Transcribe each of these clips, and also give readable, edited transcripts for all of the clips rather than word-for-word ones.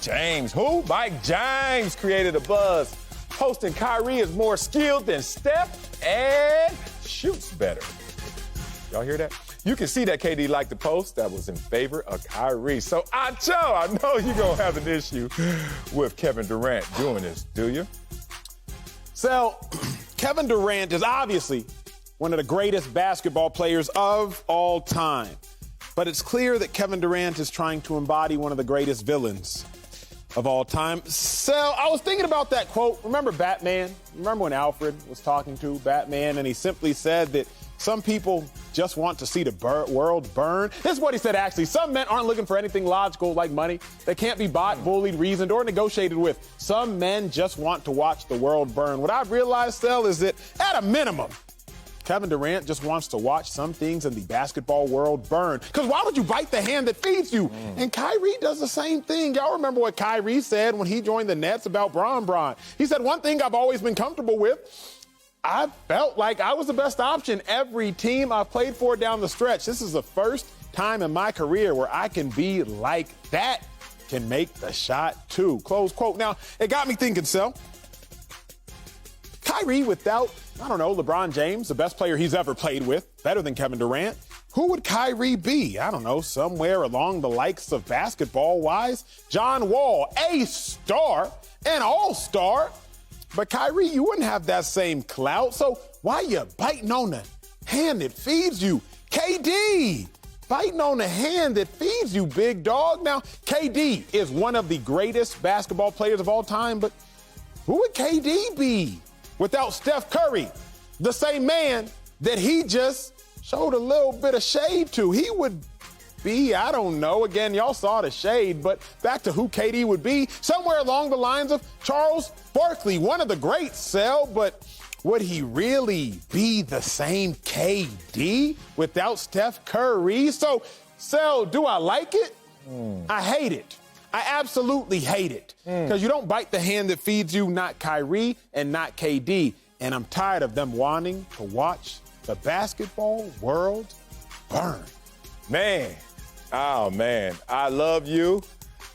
James. Who? Mike James created a buzz, posting Kyrie is more skilled than Steph and shoots better. Y'all hear that? You can see that KD liked the post that was in favor of Kyrie. So, Acho, I know you're going to have an issue with Kevin Durant doing this, do you? So, Kevin Durant is obviously one of the greatest basketball players of all time. But it's clear that Kevin Durant is trying to embody one of the greatest villains of all time. So, I was thinking about that quote. Remember Batman? Remember when Alfred was talking to Batman and he simply said that some people just want to see the world burn? This is what he said, actually. Some men aren't looking for anything logical like money. They can't be bought, bullied, reasoned, or negotiated with. Some men just want to watch the world burn. What I've realized, Stel, is that at a minimum, Kevin Durant just wants to watch some things in the basketball world burn. Because why would you bite the hand that feeds you? And Kyrie does the same thing. Y'all remember what Kyrie said when he joined the Nets about Bron. He said, one thing I've always been comfortable with, I felt like I was the best option every team I played for down the stretch. This is the first time in my career where I can be like that, can make the shot too. Close quote. Now, it got me thinking, Sel. Kyrie without, LeBron James, the best player he's ever played with, better than Kevin Durant. Who would Kyrie be? Somewhere along the likes of basketball-wise. John Wall, a star, an all-star. But Kyrie, you wouldn't have that same clout. So why you biting on the hand that feeds you? KD, biting on the hand that feeds you, big dog. Now, KD is one of the greatest basketball players of all time, but who would KD be without Steph Curry, the same man that he just showed a little bit of shade to? He would be, again, y'all saw the shade, but back to who KD would be, somewhere along the lines of Charles Barkley, one of the greats, Sel, but would he really be the same KD without Steph Curry? So, Sel, do I like it? I hate it. I absolutely hate it. Because you don't bite the hand that feeds you, not Kyrie and not KD. And I'm tired of them wanting to watch the basketball world burn. Man, I love you.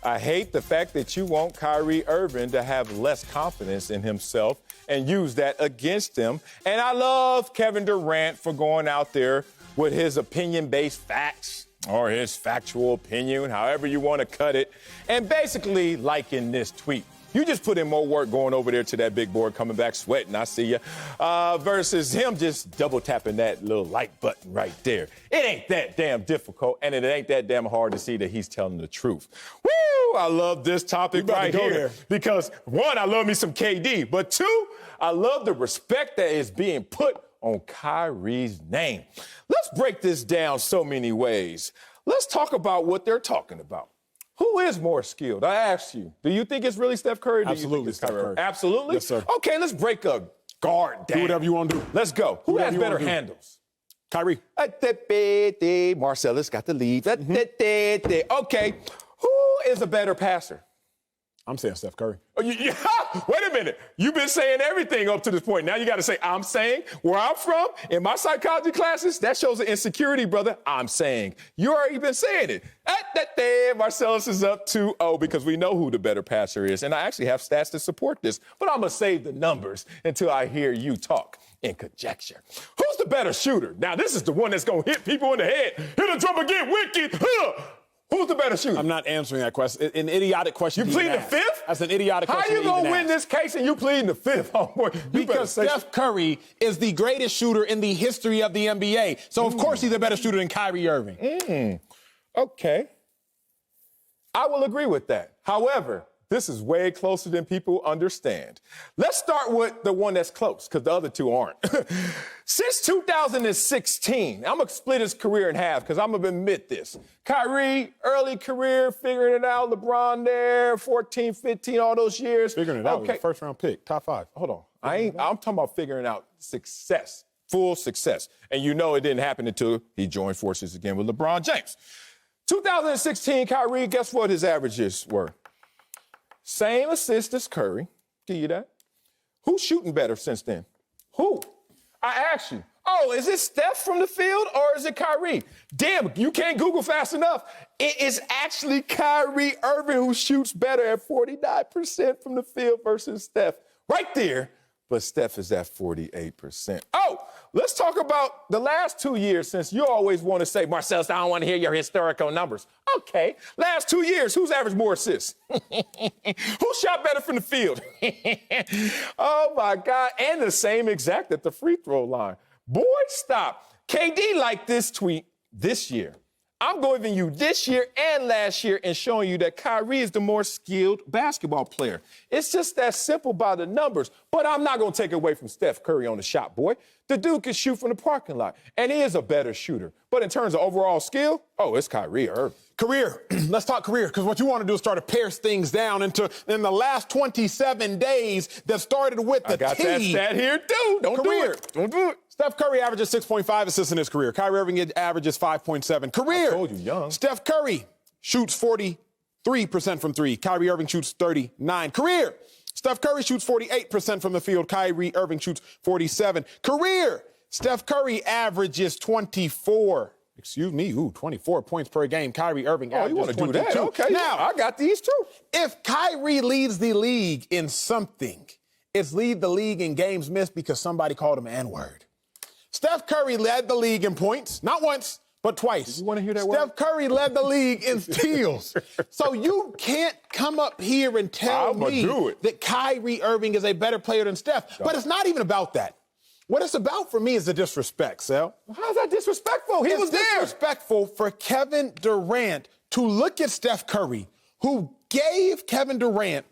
I hate the fact that you want Kyrie Irving to have less confidence in himself and use that against him. And I love Kevin Durant for going out there with his opinion-based facts or his factual opinion, however you want to cut it, and basically liking this tweet. You just put in more work going over there to that big board, coming back sweating, I see you, versus him just double-tapping that little like button right there. It ain't that damn difficult, and it ain't that damn hard to see that he's telling the truth. Woo! I love this topic right here. There. Because, one, I love me some KD, but two, I love the respect that is being put on Kyrie's name. Let's break this down so many ways. Let's talk about what they're talking about. Who is more skilled? I ask you. Do you think it's really Steph Curry? Absolutely, Steph Curry. Absolutely? Yes, sir. Okay, let's break a guard down. Do whatever you want to do. Let's go. Who has better handles? Kyrie. Marcellus got the lead. Okay. Who is a better passer? I'm saying Steph Curry. Oh, wait a minute. You've been saying everything up to this point. Now you got to say, I'm saying. Where I'm from, in my psychology classes, that shows an insecurity, brother. I'm saying. You already been saying it. Marcellus is up 2-0 because we know who the better passer is. And I actually have stats to support this. But I'm going to save the numbers until I hear you talk in conjecture. Who's the better shooter? Now, this is the one that's going to hit people in the head. Hit the drum again, wicked. Who's the better shooter? I'm not answering that question. An idiotic question. You pleading the fifth? That's an idiotic question. How you going to win this case and you pleading the fifth? Because Steph Curry is the greatest shooter in the history of the NBA. So, of course, he's a better shooter than Kyrie Irving. Okay. I will agree with that. However, this is way closer than people understand. Let's start with the one that's close, because the other two aren't. Since 2016, I'm going to split his career in half, because I'm going to admit this. Kyrie, early career, figuring it out. LeBron there, 14, 15, all those years. Figuring it out. Okay. First-round pick, top 5. Hold on. I'm talking about figuring out success, full success. And you know it didn't happen until he joined forces again with LeBron James. 2016, Kyrie, guess what his averages were? Same assist as Curry. Give you that. Who's shooting better since then? Who? I asked you. Oh, is it Steph from the field or is it Kyrie? Damn, you can't Google fast enough. It is actually Kyrie Irving who shoots better at 49% from the field versus Steph. Right there. But Steph is at 48%. Oh, let's talk about the last 2 years since you always want to say, Marcellus, I don't want to hear your historical numbers. Okay, last 2 years, who's averaged more assists? Who shot better from the field? Oh, my God. And the same exact at the free throw line. Boy, stop. KD liked this tweet this year. I'm giving you this year and last year and showing you that Kyrie is the more skilled basketball player. It's just that simple by the numbers. But I'm not going to take away from Steph Curry on the shot, boy. The dude can shoot from the parking lot, and he is a better shooter. But in terms of overall skill, oh, it's Kyrie Irving. Career. Let's talk career, because what you want to do is start to pare things down into in the last 27 days that started with the I got that stat here, too. Don't do it. Steph Curry averages 6.5 assists in his career. Kyrie Irving averages 5.7. Career. I told you, young. Steph Curry shoots 43% from three. Kyrie Irving shoots 39. Career. Steph Curry shoots 48% from the field. Kyrie Irving shoots 47. Career. Steph Curry averages 24 points per game. Kyrie Irving averages 22. You want to do that? Okay. Now, I got these too. If Kyrie leads the league in something, it's lead the league in games missed because somebody called him N-word. Steph Curry led the league in points, not once, but twice. You want to hear that Steph word? Curry led the league in steals. So you can't come up here and tell me that Kyrie Irving is a better player than Steph. But it's not even about that. What it's about for me is the disrespect, Sal. How's that disrespectful? He was there. It's disrespectful for Kevin Durant to look at Steph Curry, who gave Kevin Durant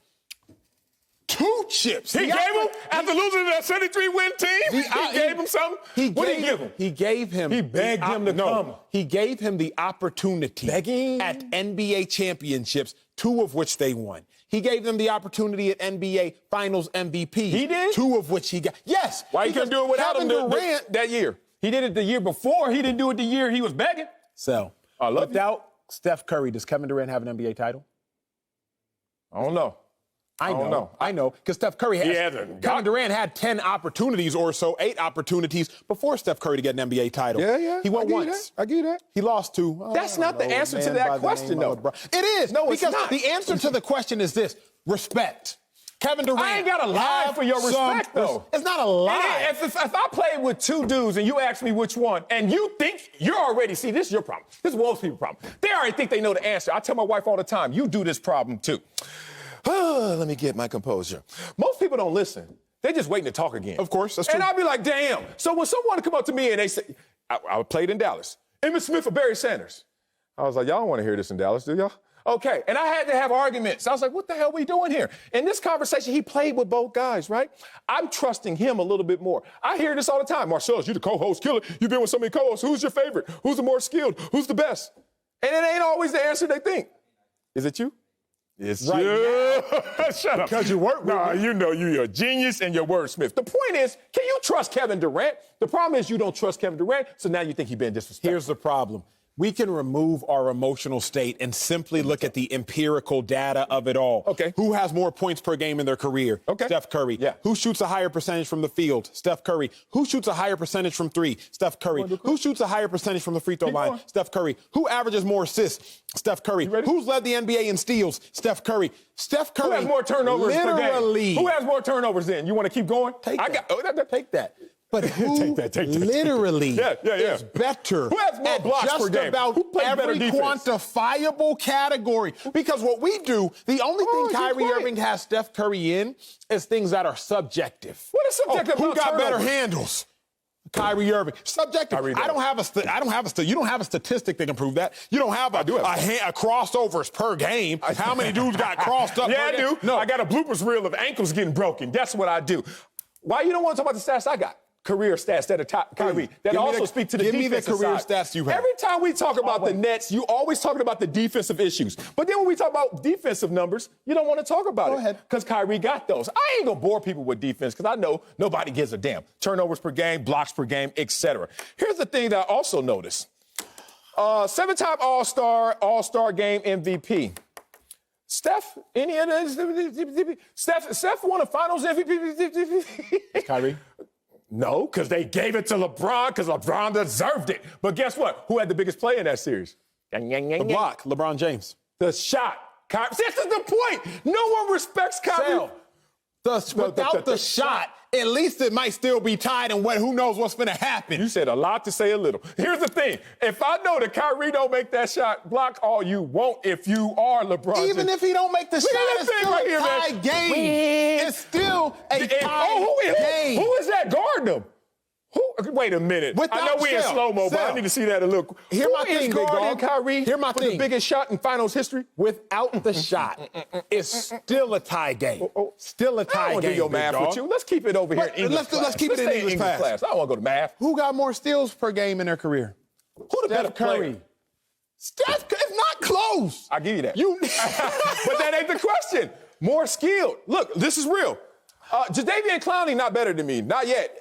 2 chips. He gave him, after losing to that 73-win team, he gave him something? What did he give him? He gave him. He begged him to come. He gave him the opportunity at NBA championships, 2 of which they won. He gave them the opportunity at NBA Finals MVP. He did? 2 of which he got. Yes. Why he couldn't do it without Kevin him Durant that year? He did it the year before. He didn't do it the year he was begging. So, without Steph Curry, does Kevin Durant have an NBA title? I don't know. I know, because Steph Curry Kevin Durant had 10 opportunities or so, 8 opportunities before Steph Curry to get an NBA title. Yeah. He won once. I get that. He lost 2. That's not the answer to that question, though. It is. No, because it's not. The answer to the question is this: respect. Kevin Durant. I ain't got to lie for your respect, though. It's not a lie. If I played with 2 dudes and you ask me which one, and you think you're already, see, this is your problem. This is most people's problem. They already think they know the answer. I tell my wife all the time, you do this problem, too. Let me get my composure. Most people don't listen. They're just waiting to talk again. Of course, that's true. And I'll be like, damn. So when someone come up to me and they say, I played in Dallas, Emmitt Smith or Barry Sanders. I was like, y'all don't want to hear this in Dallas, do y'all? Okay. And I had to have arguments. I was like, what the hell are we doing here? In this conversation, he played with both guys, right? I'm trusting him a little bit more. I hear this all the time. Marcellus, you the co-host killer. You've been with so many co-hosts. Who's your favorite? Who's the more skilled? Who's the best? And it ain't always the answer they think. Is it you? It's right you. Shut up. Because you work with me. You know you're a genius and you're wordsmith. The point is, can you trust Kevin Durant? The problem is you don't trust Kevin Durant, so now you think he's being disrespectful. Here's the problem. We can remove our emotional state and simply look at the empirical data of it all. Okay. Who has more points per game in their career? Okay. Steph Curry. Yeah. Who shoots a higher percentage from the field? Steph Curry. Who shoots a higher percentage from 3? Steph Curry. Who shoots a higher percentage from the free throw line? Steph Curry. Who averages more assists? Steph Curry. Who's led the NBA in steals? Steph Curry. Steph Curry. Who has more turnovers per game? Who has more turnovers then? You want to keep going? Take that. But who literally is better who has more at blocks just per game? about every quantifiable category? Because what we do, the only thing Kyrie Irving has Steph Curry in is things that are subjective. What is subjective about who got turnovers? better handles? Kyrie Irving. Subjective. You don't have a statistic that can prove that. You don't have a crossovers per game. How many dudes got crossed up? Yeah, I do. No, I got a bloopers reel of ankles getting broken. That's what I do. Why you don't want to talk about the stats I got? Career stats that are Kyrie that also speak to the defensive side. Give me the career stats you have. Every time we talk about the Nets, you always talking about the defensive issues. But then when we talk about defensive numbers, you don't want to talk about it. Go ahead. Because Kyrie got those. I ain't going to bore people with defense because I know nobody gives a damn. Turnovers per game, blocks per game, etc. Here's the thing that I also noticed. 7-time All-Star game MVP. Steph, any of this? Steph won a Finals MVP. Kyrie. No, because they gave it to LeBron because LeBron deserved it. But guess what? Who had the biggest play in that series? The block, LeBron James. The shot. This is the point. No one respects Kyrie. Without the shot, at least it might still be tied, and who knows what's going to happen. You said a lot to say a little. Here's the thing. If I know that Kyrie don't make that shot, block all you want if you are LeBron. Even if he don't make the shot, it's still a tie game. It's still a tie game. Who is that guarding him? Wait a minute. I know we in slow-mo, but I need to see that a little. Here's my thing, big dog. Kyrie for the biggest shot in finals history? Without the shot, it's still a tie game. Still a tie game. I don't want to do your math with you. Let's keep it over here in English class. Let's keep it in English class. I don't want to go to math. Who got more steals per game in their career? Who the better player? Steph, it's not close. I'll give you that. But that ain't the question. More skilled. Look, this is real. Jadeveon Clowney not better than me, not yet.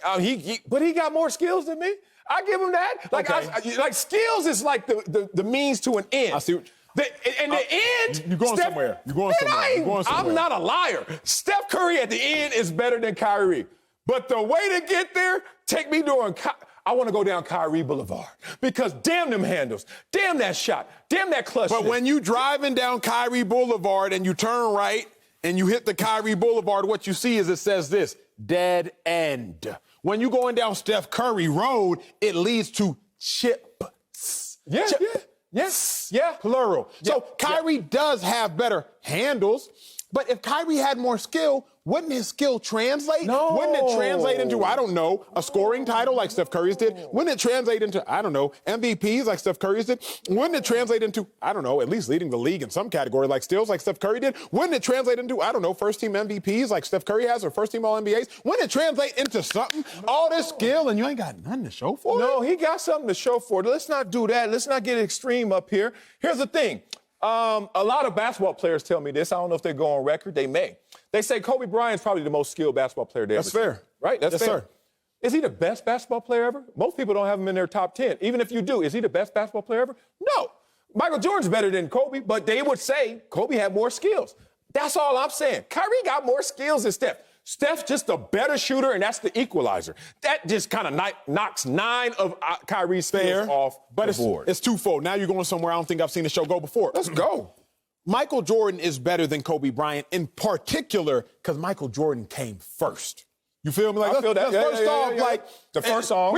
But he got more skills than me. I give him that. Like skills is like the means to an end. I see. The end. You're going somewhere. You're going somewhere. I'm not a liar. Steph Curry at the end is better than Kyrie. But the way to get there, take me during. I want to go down Kyrie Boulevard because damn them handles, damn that shot, damn that clutch. But when you driving down Kyrie Boulevard and you turn right and you hit the Kyrie Boulevard, what you see is it says this, dead end. When you going down Steph Curry Road, it leads to chips. Yeah. Plural. So Kyrie does have better handles, but if Kyrie had more skill, wouldn't his skill translate? No. Wouldn't it translate into, I don't know, a scoring title like Steph Curry's did? Wouldn't it translate into, I don't know, MVPs like Steph Curry's did? Wouldn't it translate into, I don't know, at least leading the league in some category like steals like Steph Curry did? Wouldn't it translate into, I don't know, first-team MVPs like Steph Curry has or first-team All-NBAs? Wouldn't it translate into something? All this skill and you ain't got nothing to show for it? No, he got something to show for it. Let's not do that. Let's not get extreme up here. Here's the thing. A lot of basketball players tell me this. I don't know if they go on record. They may. They say Kobe Bryant's probably the most skilled basketball player they ever seen. That's fair. Right? That's fair. Sir. Is he the best basketball player ever? Most people don't have him in their top 10. Even if you do, is he the best basketball player ever? No. Michael Jordan's better than Kobe, but they would say Kobe had more skills. That's all I'm saying. Kyrie got more skills than Steph. Steph's just a better shooter, and that's the equalizer. That just kind of knocks 9 of Kyrie's skills off the board. It's twofold. Now you're going somewhere I don't think I've seen the show go before. Let's go. Michael Jordan is better than Kobe Bryant in particular because Michael Jordan came first. You feel me? Like, I feel that. First off, like the first song.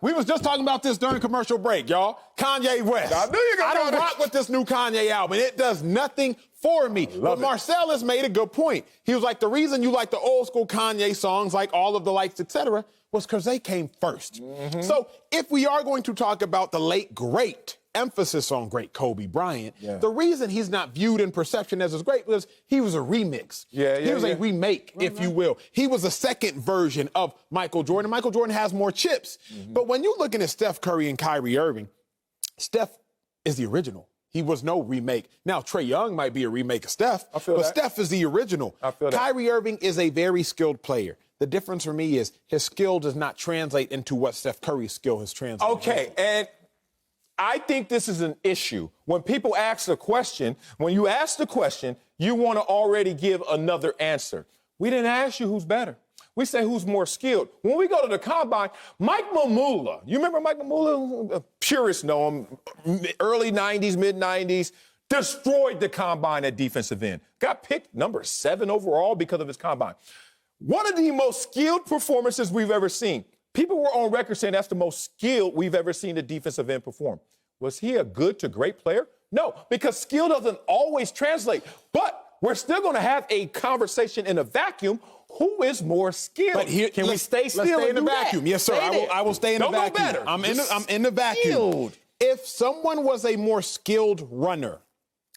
We was just talking about this during commercial break, y'all. Kanye West. I knew you were I don't rock with this new Kanye album. It does nothing for me. But Marcellus made a good point. He was like, the reason you like the old school Kanye songs, like All of the Lights, etc., was because they came first. Mm-hmm. So if we are going to talk about the late great, emphasis on great Kobe Bryant, the reason he's not viewed in perception as great was he was a remix. He was a remake, if you will. He was a second version of Michael Jordan. Michael Jordan has more chips. Mm-hmm. But when you're looking at Steph Curry and Kyrie Irving, Steph is the original. He was no remake. Now, Trae Young might be a remake of Steph, but Steph is the original. Kyrie Irving is a very skilled player. The difference for me is his skill does not translate into what Steph Curry's skill has translated. Okay, and I think this is an issue. When people ask the question, when you ask the question, you want to already give another answer. We didn't ask you who's better. We say who's more skilled. When we go to the combine, Mike Mamula, you remember Mike Mamula? Purists know him, early 90s, mid-90s, destroyed the combine at defensive end. Got picked number 7 overall because of his combine. One of the most skilled performances we've ever seen. People were on record saying that's the most skilled we've ever seen a defensive end perform. Was he a good to great player? No, because skill doesn't always translate. But we're still going to have a conversation in a vacuum. Who is more skilled? But here, can we stay still? Let's stay in the vacuum. Yes, sir. I will stay in the vacuum. Don't go better. I'm in the vacuum. Skilled. If someone was a more skilled runner,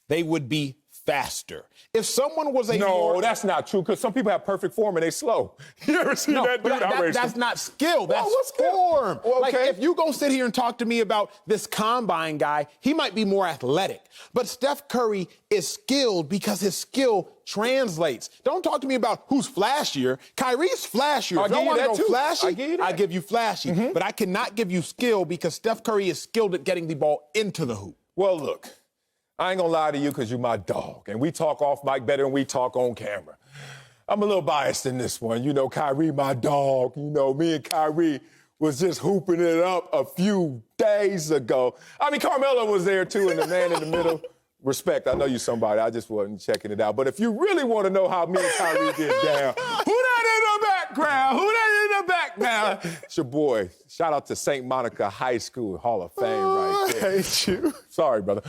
they would be faster. If someone was a No, that's not true, because some people have perfect form and they slow. You ever seen that dude? That's not skill. That's form. Well, like, if you go sit here and talk to me about this combine guy, he might be more athletic. But Steph Curry is skilled because his skill translates. Don't talk to me about who's flashier. Kyrie's flashier. If you want to go flashy, I give you flashy. Mm-hmm. But I cannot give you skill because Steph Curry is skilled at getting the ball into the hoop. Well, look. I ain't gonna lie to you because you're my dog, and we talk off mic better than we talk on camera. I'm a little biased in this one. You know, Kyrie, my dog. You know, me and Kyrie was just hooping it up a few days ago. I mean, Carmelo was there, too, and the man in the middle. Respect, I know you somebody. I just wasn't checking it out. But if you really want to know how me and Kyrie get down, who that in the background? Who that in the background? It's your boy. Shout out to St. Monica High School Hall of Fame right there. I hate you. Sorry, brother.